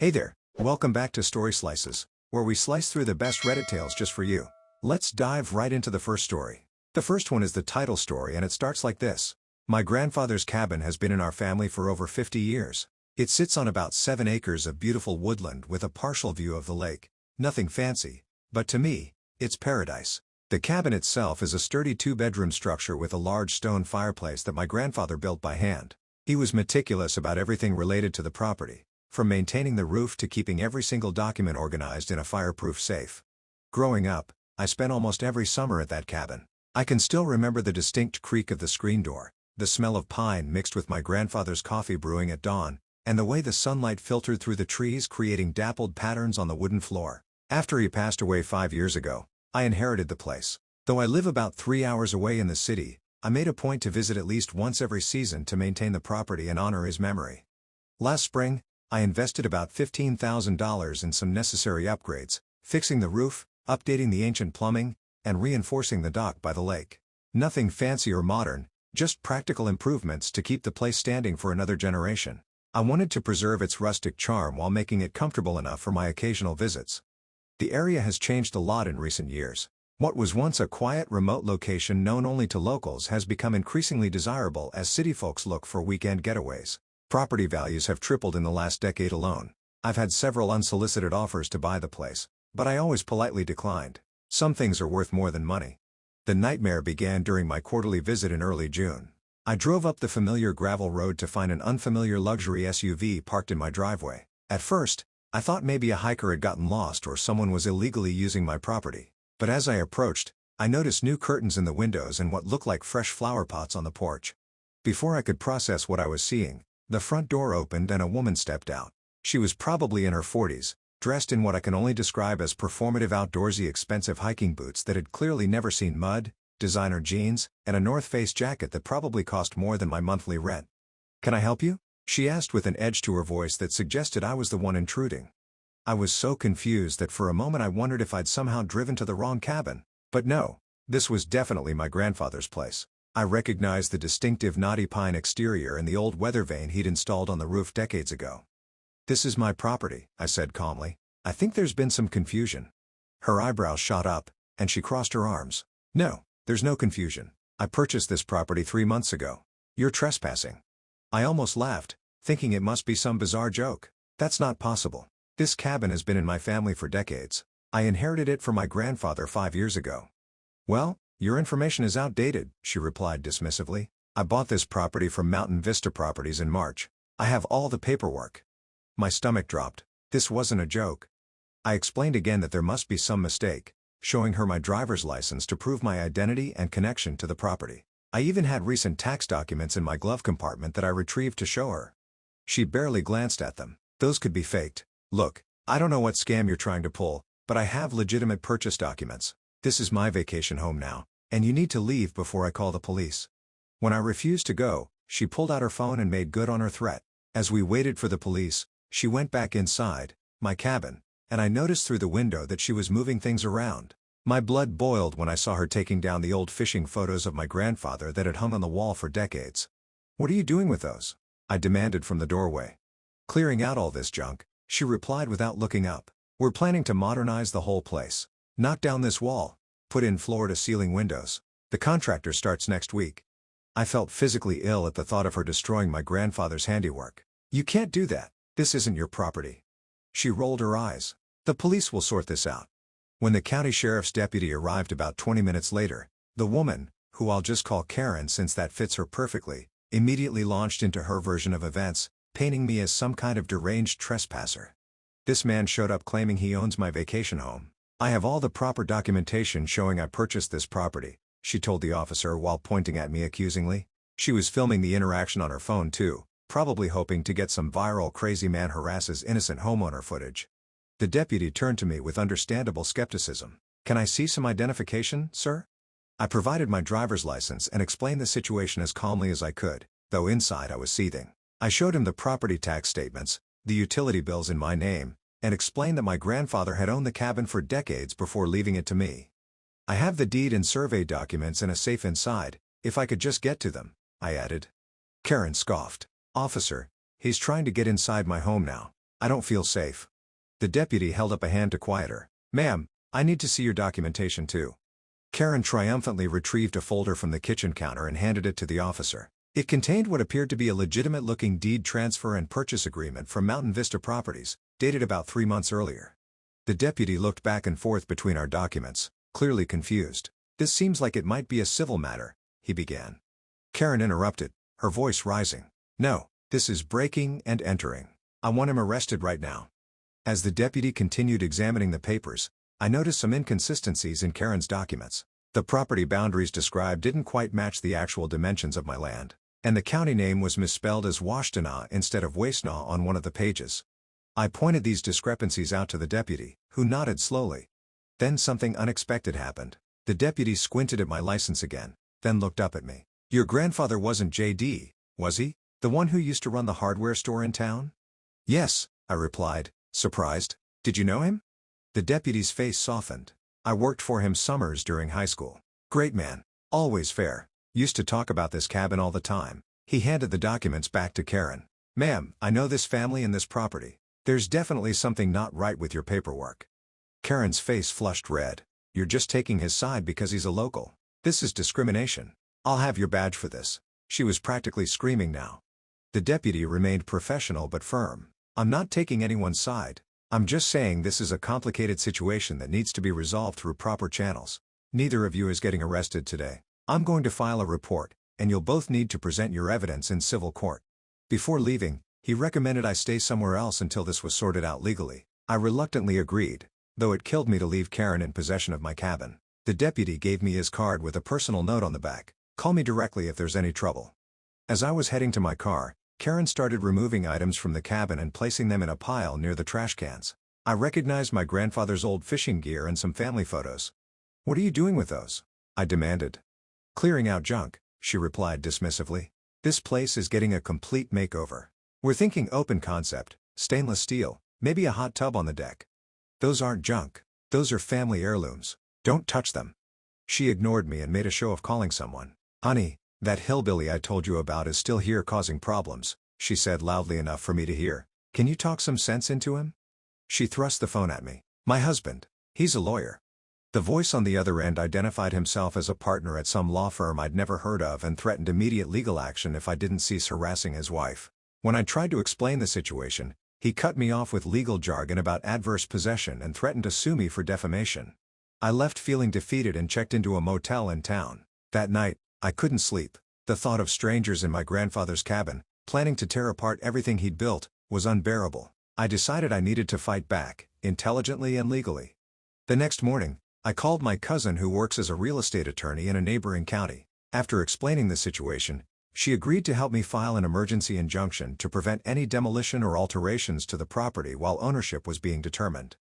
Hey there, welcome back to Story Slices, where we slice through the best Reddit tales just for you. Let's dive right into the first story. The first one is the Tittle story, and it starts like this. My grandfather's cabin has been in our family for over 50 years. It sits on about 7 acres of beautiful woodland with a partial view of the lake. Nothing fancy, but to me, it's paradise. The cabin itself is a sturdy 2-bedroom structure with a large stone fireplace that my grandfather built by hand. He was meticulous about everything related to the property, from maintaining the roof to keeping every single document organized in a fireproof safe. Growing up, I spent almost every summer at that cabin. I can still remember the distinct creak of the screen door, the smell of pine mixed with my grandfather's coffee brewing at dawn, and the way the sunlight filtered through the trees creating dappled patterns on the wooden floor. After he passed away 5 years ago, I inherited the place. Though I live about 3 hours away in the city, I made a point to visit at least once every season to maintain the property and honor his memory. Last spring, I invested about $15,000 in some necessary upgrades, fixing the roof, updating the ancient plumbing, and reinforcing the dock by the lake. Nothing fancy or modern, just practical improvements to keep the place standing for another generation. I wanted to preserve its rustic charm while making it comfortable enough for my occasional visits. The area has changed a lot in recent years. What was once a quiet, remote location known only to locals has become increasingly desirable as city folks look for weekend getaways. Property values have tripled in the last decade alone. I've had several unsolicited offers to buy the place, but I always politely declined. Some things are worth more than money. The nightmare began during my quarterly visit in early June. I drove up the familiar gravel road to find an unfamiliar luxury SUV parked in my driveway. At first, I thought maybe a hiker had gotten lost or someone was illegally using my property. But as I approached, I noticed new curtains in the windows and what looked like fresh flower pots on the porch. Before I could process what I was seeing, the front door opened and a woman stepped out. She was probably in her 40s, dressed in what I can only describe as performative outdoorsy expensive hiking boots that had clearly never seen mud, designer jeans, and a North Face jacket that probably cost more than my monthly rent. "Can I help you?" she asked with an edge to her voice that suggested I was the one intruding. I was so confused that for a moment I wondered if I'd somehow driven to the wrong cabin. But no, this was definitely my grandfather's place. I recognized the distinctive knotty pine exterior and the old weather vane he'd installed on the roof decades ago. "This is my property," I said calmly. "I think there's been some confusion." Her eyebrows shot up, and she crossed her arms. "No, there's no confusion. I purchased this property 3 months ago. You're trespassing." I almost laughed, thinking it must be some bizarre joke. "That's not possible. This cabin has been in my family for decades. I inherited it from my grandfather 5 years ago." "Well, your information is outdated," she replied dismissively. "I bought this property from Mountain Vista Properties in March. I have all the paperwork." My stomach dropped. This wasn't a joke. I explained again that there must be some mistake, showing her my driver's license to prove my identity and connection to the property. I even had recent tax documents in my glove compartment that I retrieved to show her. She barely glanced at them. "Those could be faked. Look, I don't know what scam you're trying to pull, but I have legitimate purchase documents. This is my vacation home now, and you need to leave before I call the police." When I refused to go, she pulled out her phone and made good on her threat. As we waited for the police, she went back inside, my cabin, and I noticed through the window that she was moving things around. My blood boiled when I saw her taking down the old fishing photos of my grandfather that had hung on the wall for decades. "What are you doing with those?" I demanded from the doorway. "Clearing out all this junk," she replied without looking up. "We're planning to modernize the whole place. Knock down this wall, put in floor-to-ceiling windows. The contractor starts next week." I felt physically ill at the thought of her destroying my grandfather's handiwork. "You can't do that. This isn't your property." She rolled her eyes. "The police will sort this out." When the county sheriff's deputy arrived about 20 minutes later, the woman, who I'll just call Karen since that fits her perfectly, immediately launched into her version of events, painting me as some kind of deranged trespasser. "This man showed up claiming he owns my vacation home. I have all the proper documentation showing I purchased this property," she told the officer while pointing at me accusingly. She was filming the interaction on her phone too, probably hoping to get some viral crazy man harasses innocent homeowner footage. The deputy turned to me with understandable skepticism. "Can I see some identification, sir?" I provided my driver's license and explained the situation as calmly as I could, though inside I was seething. I showed him the property tax statements, the utility bills in my name, and explained that my grandfather had owned the cabin for decades before leaving it to me. "I have the deed and survey documents in a safe inside, if I could just get to them," I added. Karen scoffed. "Officer, he's trying to get inside my home now. I don't feel safe. The deputy held up a hand to quiet her. Ma'am, I need to see your documentation too. Karen triumphantly retrieved a folder from the kitchen counter and handed it to the officer. It contained what appeared to be a legitimate-looking deed transfer and purchase agreement from Mountain Vista Properties, dated about 3 months earlier. The deputy looked back and forth between our documents, clearly confused. This seems like it might be a civil matter, he began. Karen interrupted, her voice rising. No, this is breaking and entering. I want him arrested right now. As the deputy continued examining the papers, I noticed some inconsistencies in Karen's documents. The property boundaries described didn't quite match the actual dimensions of my land, and the county name was misspelled as Washtenaw instead of Wastenaw on one of the pages. I pointed these discrepancies out to the deputy, who nodded slowly. Then something unexpected happened. The deputy squinted at my license again, then looked up at me. Your grandfather wasn't J.D., was he? The one who used to run the hardware store in town? Yes, I replied, surprised. Did you know him? The deputy's face softened. I worked for him summers during high school. Great man. Always fair. Used to talk about this cabin all the time. He handed the documents back to Karen. Ma'am, I know this family and this property. There's definitely something not right with your paperwork. Karen's face flushed red. You're just taking his side because he's a local. This is discrimination. I'll have your badge for this. She was practically screaming now. The deputy remained professional but firm. I'm not taking anyone's side. I'm just saying this is a complicated situation that needs to be resolved through proper channels. Neither of you is getting arrested today. I'm going to file a report, and you'll both need to present your evidence in civil court. Before leaving, he recommended I stay somewhere else until this was sorted out legally. I reluctantly agreed, though it killed me to leave Karen in possession of my cabin. The deputy gave me his card with a personal note on the back. Call me directly if there's any trouble. As I was heading to my car, Karen started removing items from the cabin and placing them in a pile near the trash cans. I recognized my grandfather's old fishing gear and some family photos. What are you doing with those? I demanded. Clearing out junk, she replied dismissively. This place is getting a complete makeover. We're thinking open concept, stainless steel, maybe a hot tub on the deck. Those aren't junk. Those are family heirlooms. Don't touch them. She ignored me and made a show of calling someone. Honey, that hillbilly I told you about is still here causing problems, she said loudly enough for me to hear. Can you talk some sense into him? She thrust the phone at me. My husband. He's a lawyer. The voice on the other end identified himself as a partner at some law firm I'd never heard of and threatened immediate legal action if I didn't cease harassing his wife. When I tried to explain the situation, he cut me off with legal jargon about adverse possession and threatened to sue me for defamation. I left feeling defeated and checked into a motel in town. That night, I couldn't sleep. The thought of strangers in my grandfather's cabin, planning to tear apart everything he'd built, was unbearable. I decided I needed to fight back, intelligently and legally. The next morning, I called my cousin who works as a real estate attorney in a neighboring county. After explaining the situation, she agreed to help me file an emergency injunction to prevent any demolition or alterations to the property while ownership was being determined.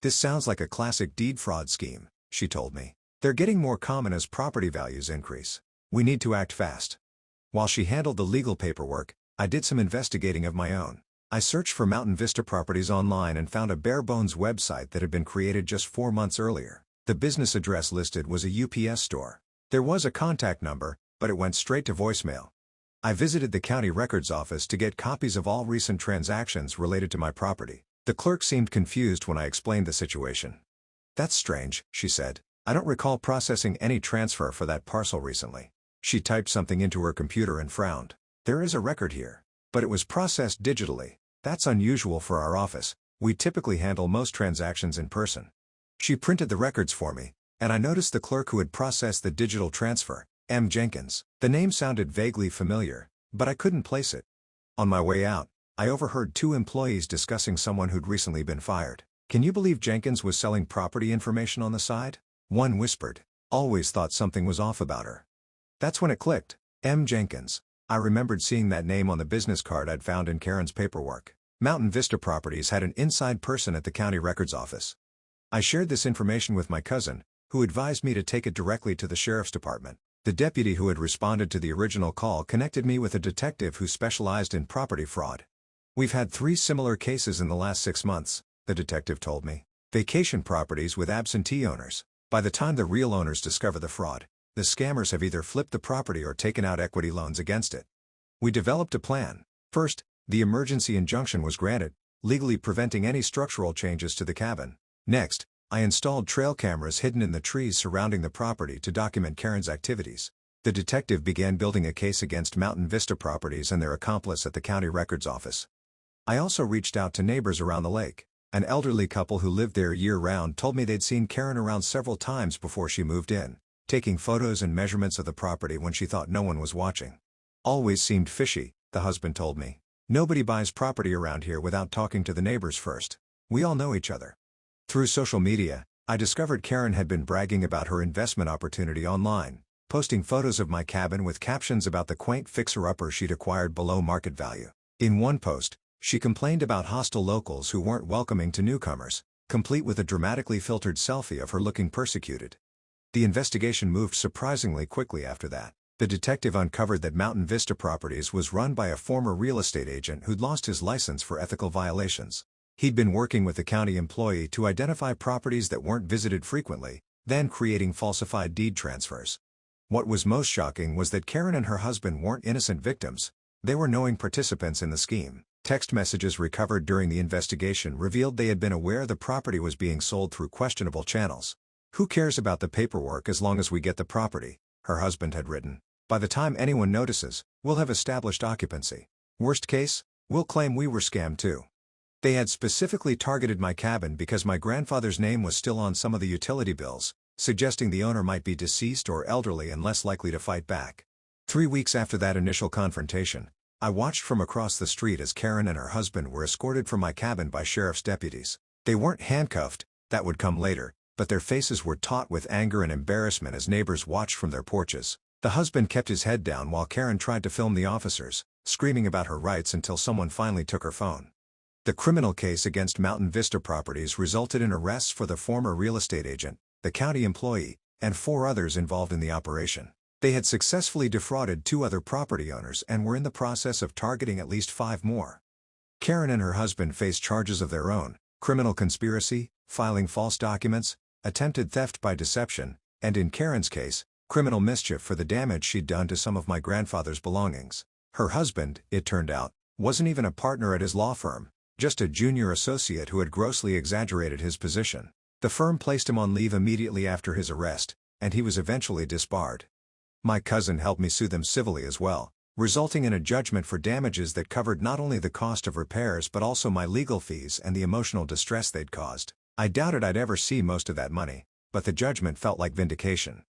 This sounds like a classic deed fraud scheme, she told me. They're getting more common as property values increase. We need to act fast. While she handled the legal paperwork, I did some investigating of my own. I searched for Mountain Vista Properties online and found a bare-bones website that had been created just 4 months earlier. The business address listed was a UPS store. There was a contact number, but it went straight to voicemail. I visited the county records office to get copies of all recent transactions related to my property. The clerk seemed confused when I explained the situation. That's strange, she said. I don't recall processing any transfer for that parcel recently. She typed something into her computer and frowned. There is a record here, but it was processed digitally. That's unusual for our office. We typically handle most transactions in person. She printed the records for me, and I noticed the clerk who had processed the digital transfer, M. Jenkins. The name sounded vaguely familiar, but I couldn't place it. On my way out, I overheard 2 employees discussing someone who'd recently been fired. Can you believe Jenkins was selling property information on the side? One whispered. Always thought something was off about her. That's when it clicked. M. Jenkins. I remembered seeing that name on the business card I'd found in Karen's paperwork. Mountain Vista Properties had an inside person at the county records office. I shared this information with my cousin, who advised me to take it directly to the sheriff's department. The deputy who had responded to the original call connected me with a detective who specialized in property fraud. We've had 3 similar cases in the last 6 months, the detective told me. Vacation properties with absentee owners. By the time the real owners discover the fraud, the scammers have either flipped the property or taken out equity loans against it. We developed a plan. First, the emergency injunction was granted, legally preventing any structural changes to the cabin. Next, I installed trail cameras hidden in the trees surrounding the property to document Karen's activities. The detective began building a case against Mountain Vista Properties and their accomplice at the county records office. I also reached out to neighbors around the lake. An elderly couple who lived there year-round told me they'd seen Karen around several times before she moved in, taking photos and measurements of the property when she thought no one was watching. Always seemed fishy, the husband told me. Nobody buys property around here without talking to the neighbors first. We all know each other. Through social media, I discovered Karen had been bragging about her investment opportunity online, posting photos of my cabin with captions about the quaint fixer-upper she'd acquired below market value. In one post, she complained about hostile locals who weren't welcoming to newcomers, complete with a dramatically filtered selfie of her looking persecuted. The investigation moved surprisingly quickly after that. The detective uncovered that Mountain Vista Properties was run by a former real estate agent who'd lost his license for ethical violations. He'd been working with the county employee to identify properties that weren't visited frequently, then creating falsified deed transfers. What was most shocking was that Karen and her husband weren't innocent victims. They were knowing participants in the scheme. Text messages recovered during the investigation revealed they had been aware the property was being sold through questionable channels. "Who cares about the paperwork as long as we get the property?" her husband had written. "By the time anyone notices, we'll have established occupancy. Worst case, we'll claim we were scammed too." They had specifically targeted my cabin because my grandfather's name was still on some of the utility bills, suggesting the owner might be deceased or elderly and less likely to fight back. 3 weeks after that initial confrontation, I watched from across the street as Karen and her husband were escorted from my cabin by sheriff's deputies. They weren't handcuffed, that would come later, but their faces were taut with anger and embarrassment as neighbors watched from their porches. The husband kept his head down while Karen tried to film the officers, screaming about her rights until someone finally took her phone. The criminal case against Mountain Vista Properties resulted in arrests for the former real estate agent, the county employee, and 4 others involved in the operation. They had successfully defrauded 2 other property owners and were in the process of targeting at least 5 more. Karen and her husband faced charges of their own: criminal conspiracy, filing false documents, attempted theft by deception, and in Karen's case, criminal mischief for the damage she'd done to some of my grandfather's belongings. Her husband, it turned out, wasn't even a partner at his law firm, just a junior associate who had grossly exaggerated his position. The firm placed him on leave immediately after his arrest, and he was eventually disbarred. My cousin helped me sue them civilly as well, resulting in a judgment for damages that covered not only the cost of repairs but also my legal fees and the emotional distress they'd caused. I doubted I'd ever see most of that money, but the judgment felt like vindication.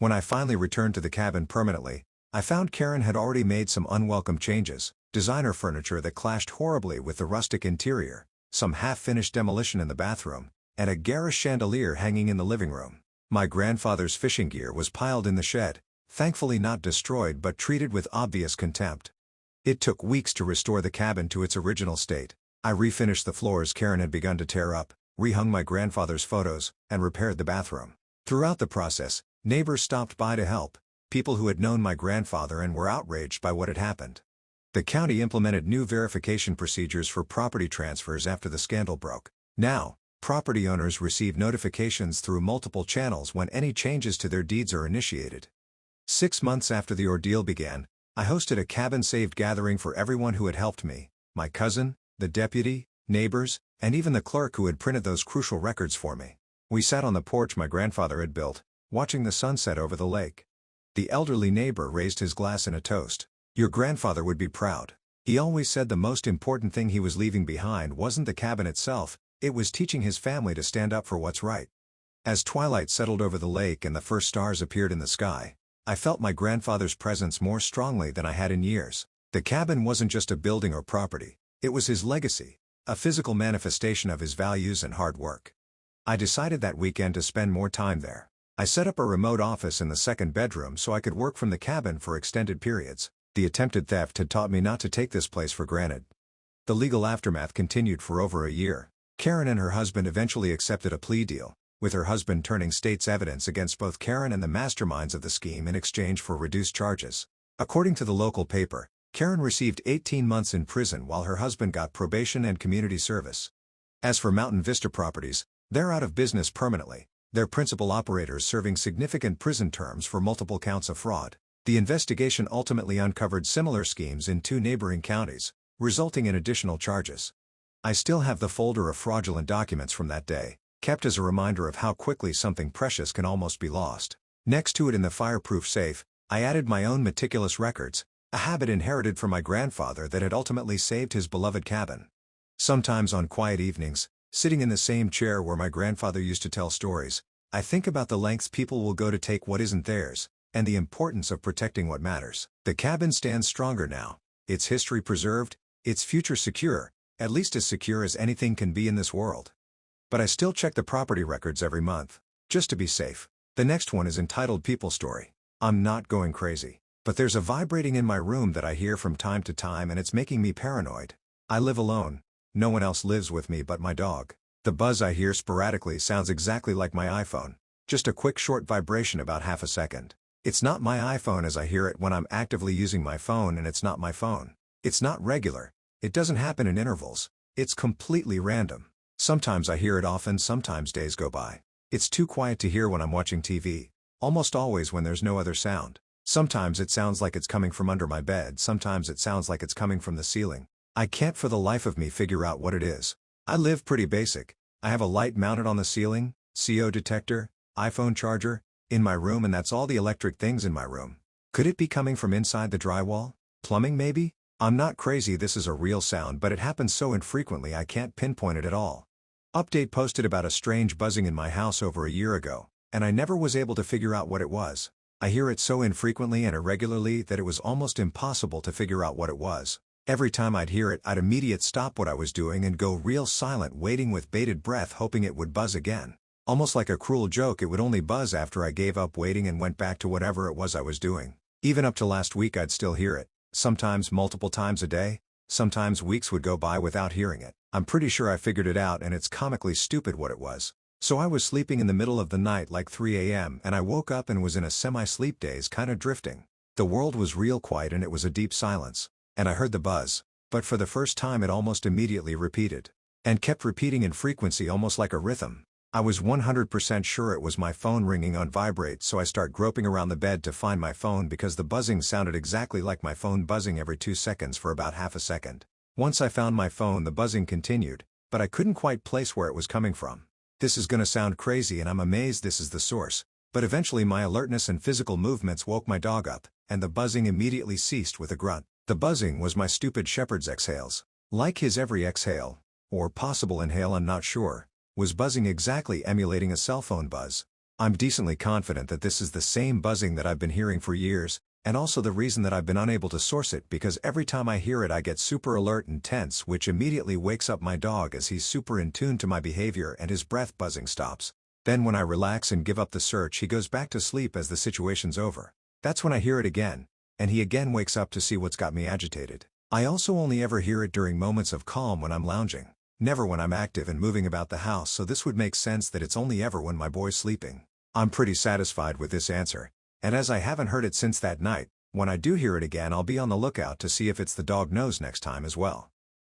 When I finally returned to the cabin permanently, I found Karen had already made some unwelcome changes: designer furniture that clashed horribly with the rustic interior, some half-finished demolition in the bathroom, and a garish chandelier hanging in the living room. My grandfather's fishing gear was piled in the shed, thankfully not destroyed but treated with obvious contempt. It took weeks to restore the cabin to its original state. I refinished the floors Karen had begun to tear up, rehung my grandfather's photos, and repaired the bathroom. Throughout the process, neighbors stopped by to help, people who had known my grandfather and were outraged by what had happened. The county implemented new verification procedures for property transfers after the scandal broke. Now, property owners receive notifications through multiple channels when any changes to their deeds are initiated. 6 months after the ordeal began, I hosted a cabin-saved gathering for everyone who had helped me: my cousin, the deputy, neighbors, and even the clerk who had printed those crucial records for me. We sat on the porch my grandfather had built, watching the sunset over the lake. The elderly neighbor raised his glass in a toast. "Your grandfather would be proud. He always said the most important thing he was leaving behind wasn't the cabin itself, it was teaching his family to stand up for what's right." As twilight settled over the lake and the first stars appeared in the sky, I felt my grandfather's presence more strongly than I had in years. The cabin wasn't just a building or property, it was his legacy, a physical manifestation of his values and hard work. I decided that weekend to spend more time there. I set up a remote office in the 2nd bedroom so I could work from the cabin for extended periods. The attempted theft had taught me not to take this place for granted. The legal aftermath continued for over a year. Karen and her husband eventually accepted a plea deal, with her husband turning state's evidence against both Karen and the masterminds of the scheme in exchange for reduced charges. According to the local paper, Karen received 18 months in prison while her husband got probation and community service. As for Mountain Vista Properties, they're out of business permanently, their principal operators serving significant prison terms for multiple counts of fraud. The investigation ultimately uncovered similar schemes in 2 neighboring counties, resulting in additional charges. I still have the folder of fraudulent documents from that day, kept as a reminder of how quickly something precious can almost be lost. Next to it in the fireproof safe, I added my own meticulous records, a habit inherited from my grandfather that had ultimately saved his beloved cabin. Sometimes on quiet evenings, sitting in the same chair where my grandfather used to tell stories, I think about the lengths people will go to take what isn't theirs, and the importance of protecting what matters. The cabin stands stronger now, its history preserved, its future secure, at least as secure as anything can be in this world. But I still check the property records every month, just to be safe. The next one is entitled People Story. I'm not going crazy, but there's a vibrating in my room that I hear from time to time and it's making me paranoid. I live alone. No one else lives with me but my dog. The buzz I hear sporadically sounds exactly like my iPhone. Just a quick short vibration about half a second. It's not my iPhone as I hear it when I'm actively using my phone, and it's not my phone. It's not regular. It doesn't happen in intervals. It's completely random. Sometimes I hear it often, sometimes days go by. It's too quiet to hear when I'm watching TV. Almost always when there's no other sound. Sometimes it sounds like it's coming from under my bed, sometimes it sounds like it's coming from the ceiling. I can't for the life of me figure out what it is. I live pretty basic. I have a light mounted on the ceiling, CO detector, iPhone charger, in my room, and that's all the electric things in my room. Could it be coming from inside the drywall? Plumbing maybe? I'm not crazy, this is a real sound, but it happens so infrequently I can't pinpoint it at all. Update posted about a strange buzzing in my house over a year ago, and I never was able to figure out what it was. I hear it so infrequently and irregularly that it was almost impossible to figure out what it was. Every time I'd hear it, I'd immediately stop what I was doing and go real silent, waiting with bated breath, hoping it would buzz again. Almost like a cruel joke, it would only buzz after I gave up waiting and went back to whatever it was I was doing. Even up to last week I'd still hear it, sometimes multiple times a day, sometimes weeks would go by without hearing it. I'm pretty sure I figured it out, and it's comically stupid what it was. So I was sleeping in the middle of the night like 3 a.m. and I woke up and was in a semi-sleep daze, kinda drifting. The world was real quiet and it was a deep silence. And I heard the buzz, but for the first time it almost immediately repeated. And kept repeating in frequency, almost like a rhythm. I was 100% sure it was my phone ringing on vibrate, so I start groping around the bed to find my phone because the buzzing sounded exactly like my phone buzzing every 2 seconds for about half a second. Once I found my phone, the buzzing continued, but I couldn't quite place where it was coming from. This is gonna sound crazy and I'm amazed this is the source, but eventually my alertness and physical movements woke my dog up, and the buzzing immediately ceased with a grunt. The buzzing was my stupid shepherd's exhales. Like his every exhale, or possible inhale, I'm not sure, was buzzing exactly emulating a cell phone buzz. I'm decently confident that this is the same buzzing that I've been hearing for years, and also the reason that I've been unable to source it, because every time I hear it I get super alert and tense, which immediately wakes up my dog as he's super in tune to my behavior and his breath buzzing stops. Then when I relax and give up the search, he goes back to sleep as the situation's over. That's when I hear it again, and he again wakes up to see what's got me agitated. I also only ever hear it during moments of calm when I'm lounging, never when I'm active and moving about the house, so this would make sense that it's only ever when my boy's sleeping. I'm pretty satisfied with this answer, and as I haven't heard it since that night, when I do hear it again I'll be on the lookout to see if it's the dog nose next time as well.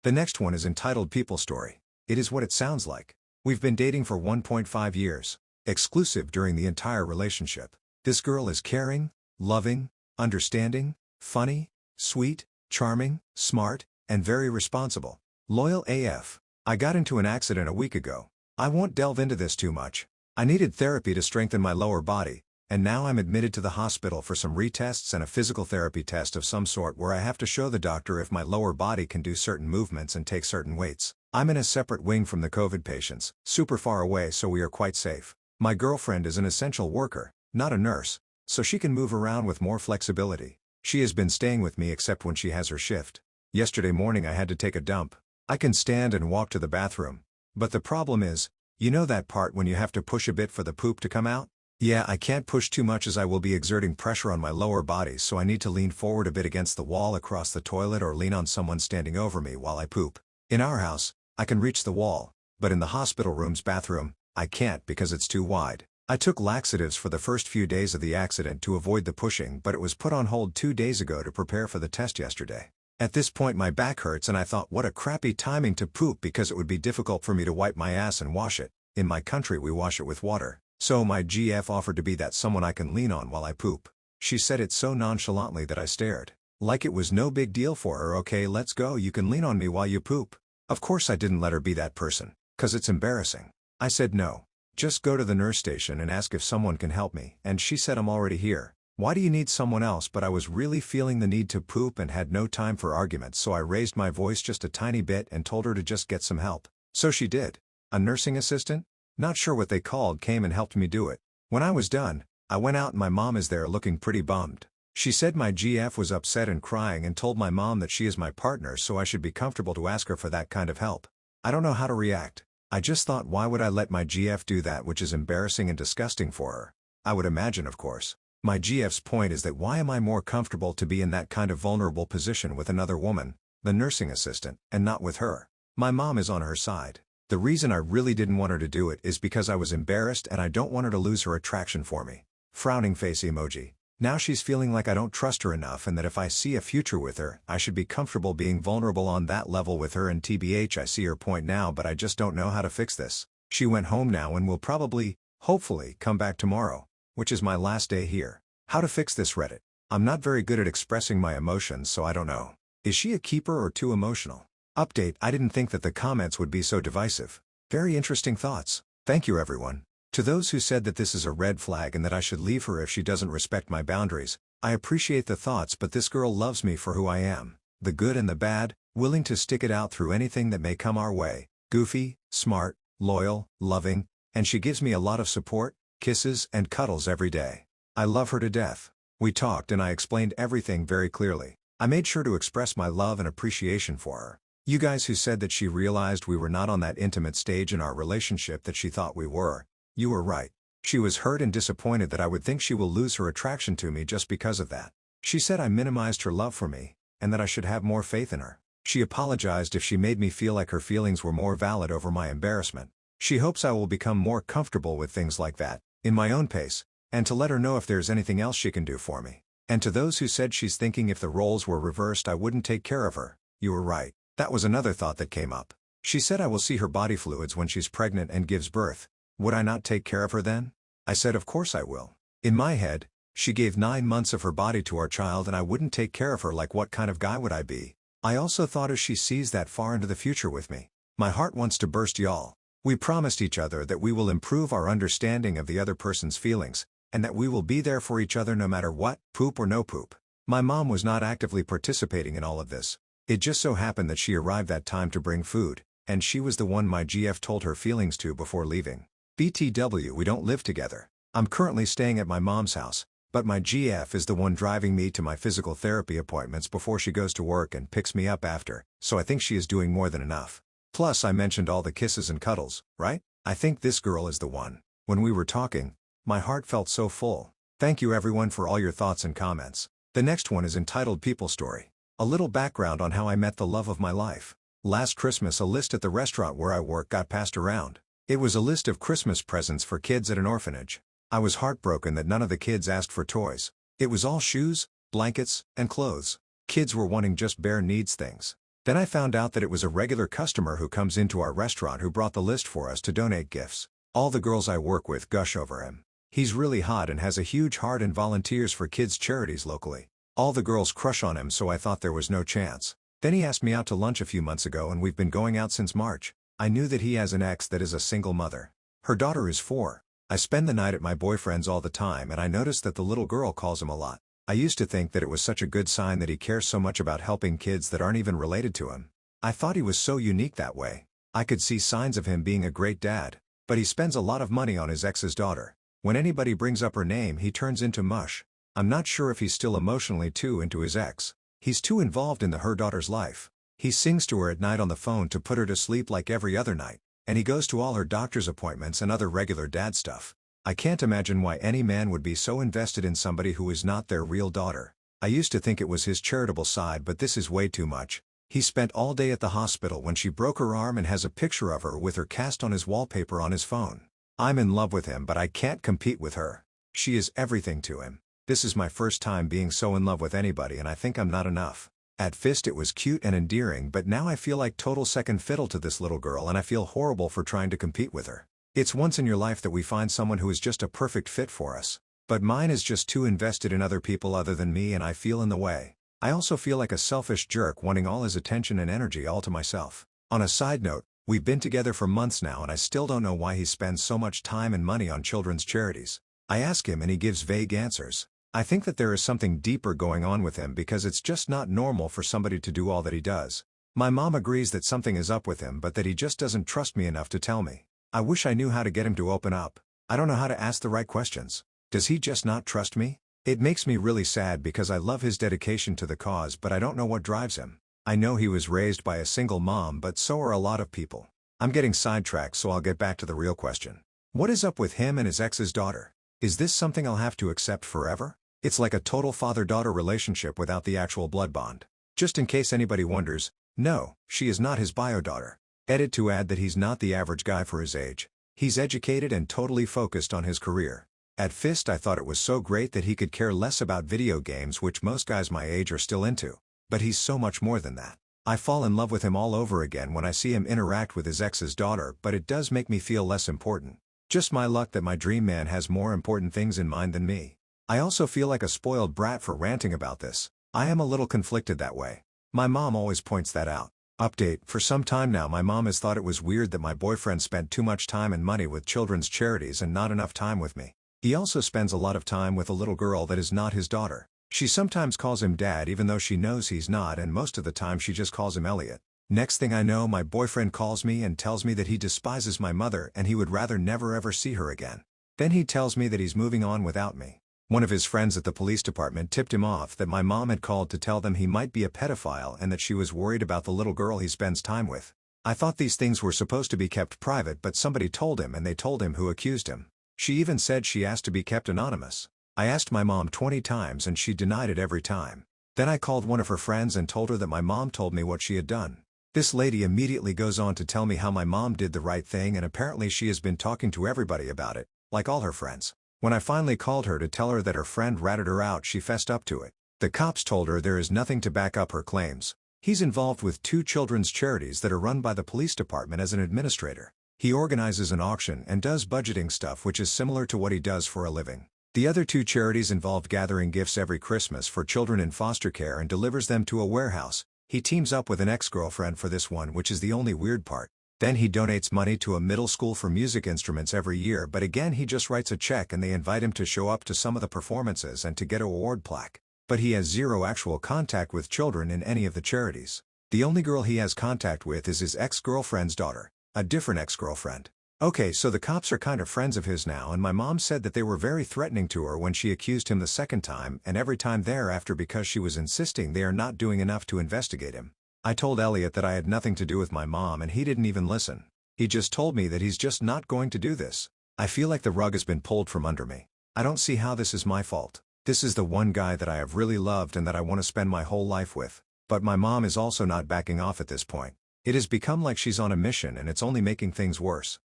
The next one is entitled People Story. It is what it sounds like. We've been dating for 1.5 years, exclusive during the entire relationship. This girl is caring, loving, understanding, funny, sweet, charming, smart, and very responsible. Loyal AF. I got into an accident a week ago. I won't delve into this too much. I needed therapy to strengthen my lower body, and now I'm admitted to the hospital for some retests and a physical therapy test of some sort where I have to show the doctor if my lower body can do certain movements and take certain weights. I'm in a separate wing from the COVID patients, super far away, so we are quite safe. My girlfriend is an essential worker, not a nurse, so she can move around with more flexibility. She has been staying with me except when she has her shift. Yesterday morning I had to take a dump. I can stand and walk to the bathroom, but the problem is, you know that part when you have to push a bit for the poop to come out? Yeah, I can't push too much as I will be exerting pressure on my lower body, so I need to lean forward a bit against the wall across the toilet or lean on someone standing over me while I poop. In our house, I can reach the wall, but in the hospital room's bathroom, I can't because it's too wide. I took laxatives for the first few days of the accident to avoid the pushing, but it was put on hold 2 days ago to prepare for the test yesterday. At this point my back hurts and I thought what a crappy timing to poop because it would be difficult for me to wipe my ass and wash it. In my country we wash it with water. So my GF offered to be that someone I can lean on while I poop. She said it so nonchalantly that I stared. Like it was no big deal for her. Okay, let's go, you can lean on me while you poop. Of course I didn't let her be that person, 'cause it's embarrassing. I said no. Just go to the nurse station and ask if someone can help me, and she said I'm already here. Why do you need someone else? But I was really feeling the need to poop and had no time for arguments, so I raised my voice just a tiny bit and told her to just get some help. So she did. A nursing assistant? Not sure what they called came and helped me do it. When I was done, I went out and my mom is there looking pretty bummed. She said my GF was upset and crying and told my mom that she is my partner, so I should be comfortable to ask her for that kind of help. I don't know how to react. I just thought, why would I let my GF do that, which is embarrassing and disgusting for her? I would imagine, of course. My GF's point is that why am I more comfortable to be in that kind of vulnerable position with another woman, the nursing assistant, and not with her? My mom is on her side. The reason I really didn't want her to do it is because I was embarrassed and I don't want her to lose her attraction for me. Frowning face emoji. Now she's feeling like I don't trust her enough and that if I see a future with her, I should be comfortable being vulnerable on that level with her, and TBH, I see her point now, but I just don't know how to fix this. She went home now and will probably, hopefully, come back tomorrow, which is my last day here. How to fix this, Reddit? I'm not very good at expressing my emotions, so I don't know. Is she a keeper or too emotional? Update: I didn't think that the comments would be so divisive. Very interesting thoughts. Thank you everyone. To those who said that this is a red flag and that I should leave her if she doesn't respect my boundaries, I appreciate the thoughts, but this girl loves me for who I am. The good and the bad, willing to stick it out through anything that may come our way. Goofy, smart, loyal, loving, and she gives me a lot of support, kisses and cuddles every day. I love her to death. We talked and I explained everything very clearly. I made sure to express my love and appreciation for her. You guys who said that she realized we were not on that intimate stage in our relationship that she thought we were, you were right. She was hurt and disappointed that I would think she will lose her attraction to me just because of that. She said I minimized her love for me, and that I should have more faith in her. She apologized if she made me feel like her feelings were more valid over my embarrassment. She hopes I will become more comfortable with things like that, in my own pace, and to let her know if there's anything else she can do for me. And to those who said she's thinking if the roles were reversed I wouldn't take care of her, you were right. That was another thought that came up. She said I will see her body fluids when she's pregnant and gives birth. Would I not take care of her then? I said of course I will. In my head, she gave 9 months of her body to our child and I wouldn't take care of her. Like, what kind of guy would I be? I also thought if she sees that far into the future with me. My heart wants to burst, y'all. We promised each other that we will improve our understanding of the other person's feelings, and that we will be there for each other no matter what, poop or no poop. My mom was not actively participating in all of this. It just so happened that she arrived that time to bring food, and she was the one my GF told her feelings to before leaving. BTW, we don't live together. I'm currently staying at my mom's house, but my GF is the one driving me to my physical therapy appointments before she goes to work and picks me up after, so I think she is doing more than enough. Plus I mentioned all the kisses and cuddles, right? I think this girl is the one. When we were talking, my heart felt so full. Thank you everyone for all your thoughts and comments. The next one is entitled People Story. A little background on how I met the love of my life. Last Christmas a list at the restaurant where I work got passed around. It was a list of Christmas presents for kids at an orphanage. I was heartbroken that none of the kids asked for toys. It was all shoes, blankets, and clothes. Kids were wanting just bare needs things. Then I found out that it was a regular customer who comes into our restaurant who brought the list for us to donate gifts. All the girls I work with gush over him. He's really hot and has a huge heart and volunteers for kids' charities locally. All the girls crush on him, so I thought there was no chance. Then he asked me out to lunch a few months ago and we've been going out since March. I knew that he has an ex that is a single mother. Her daughter is 4. I spend the night at my boyfriend's all the time and I noticed that the little girl calls him a lot. I used to think that it was such a good sign that he cares so much about helping kids that aren't even related to him. I thought he was so unique that way. I could see signs of him being a great dad. But he spends a lot of money on his ex's daughter. When anybody brings up her name he turns into mush. I'm not sure if he's still emotionally too into his ex. He's too involved in her daughter's life. He sings to her at night on the phone to put her to sleep like every other night. And he goes to all her doctor's appointments and other regular dad stuff. I can't imagine why any man would be so invested in somebody who is not their real daughter. I used to think it was his charitable side, but this is way too much. He spent all day at the hospital when she broke her arm and has a picture of her with her cast on his wallpaper on his phone. I'm in love with him, but I can't compete with her. She is everything to him. This is my first time being so in love with anybody and I think I'm not enough. At first it was cute and endearing, but now I feel like total second fiddle to this little girl and I feel horrible for trying to compete with her. It's once in your life that we find someone who is just a perfect fit for us. But mine is just too invested in other people other than me and I feel in the way. I also feel like a selfish jerk wanting all his attention and energy all to myself. On a side note, we've been together for months now and I still don't know why he spends so much time and money on children's charities. I ask him and he gives vague answers. I think that there is something deeper going on with him because it's just not normal for somebody to do all that he does. My mom agrees that something is up with him but that he just doesn't trust me enough to tell me. I wish I knew how to get him to open up. I don't know how to ask the right questions. Does he just not trust me? It makes me really sad because I love his dedication to the cause but I don't know what drives him. I know he was raised by a single mom but so are a lot of people. I'm getting sidetracked so I'll get back to the real question. What is up with him and his ex's daughter? Is this something I'll have to accept forever? It's like a total father-daughter relationship without the actual blood bond. Just in case anybody wonders, no, she is not his bio daughter. Edit to add that he's not the average guy for his age. He's educated and totally focused on his career. At first I thought it was so great that he could care less about video games which most guys my age are still into. But he's so much more than that. I fall in love with him all over again when I see him interact with his ex's daughter but it does make me feel less important. Just my luck that my dream man has more important things in mind than me. I also feel like a spoiled brat for ranting about this. I am a little conflicted that way. My mom always points that out. Update: for some time now my mom has thought it was weird that my boyfriend spent too much time and money with children's charities and not enough time with me. He also spends a lot of time with a little girl that is not his daughter. She sometimes calls him dad even though she knows he's not and most of the time she just calls him Elliot. Next thing I know my boyfriend calls me and tells me that he despises my mother and he would rather never ever see her again. Then he tells me that he's moving on without me. One of his friends at the police department tipped him off that my mom had called to tell them he might be a pedophile and that she was worried about the little girl he spends time with. I thought these things were supposed to be kept private but somebody told him and they told him who accused him. She even said she asked to be kept anonymous. I asked my mom 20 times and she denied it every time. Then I called one of her friends and told her that my mom told me what she had done. This lady immediately goes on to tell me how my mom did the right thing and apparently she has been talking to everybody about it, like all her friends. When I finally called her to tell her that her friend ratted her out she fessed up to it. The cops told her there is nothing to back up her claims. He's involved with 2 children's charities that are run by the police department as an administrator. He organizes an auction and does budgeting stuff which is similar to what he does for a living. The other 2 charities involved gathering gifts every Christmas for children in foster care and delivers them to a warehouse. He teams up with an ex-girlfriend for this one which is the only weird part. Then he donates money to a middle school for music instruments every year but again he just writes a check and they invite him to show up to some of the performances and to get an award plaque. But he has zero actual contact with children in any of the charities. The only girl he has contact with is his ex-girlfriend's daughter, a different ex-girlfriend. Okay, so the cops are kind of friends of his now and my mom said that they were very threatening to her when she accused him the second time and every time thereafter because she was insisting they are not doing enough to investigate him. I told Elliot that I had nothing to do with my mom and he didn't even listen. He just told me that he's just not going to do this. I feel like the rug has been pulled from under me. I don't see how this is my fault. This is the one guy that I have really loved and that I want to spend my whole life with. But my mom is also not backing off at this point. It has become like she's on a mission and it's only making things worse.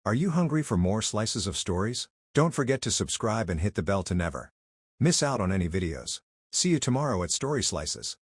Are you hungry for more slices of stories? Don't forget to subscribe and hit the bell to never miss out on any videos. See you tomorrow at Story Slices.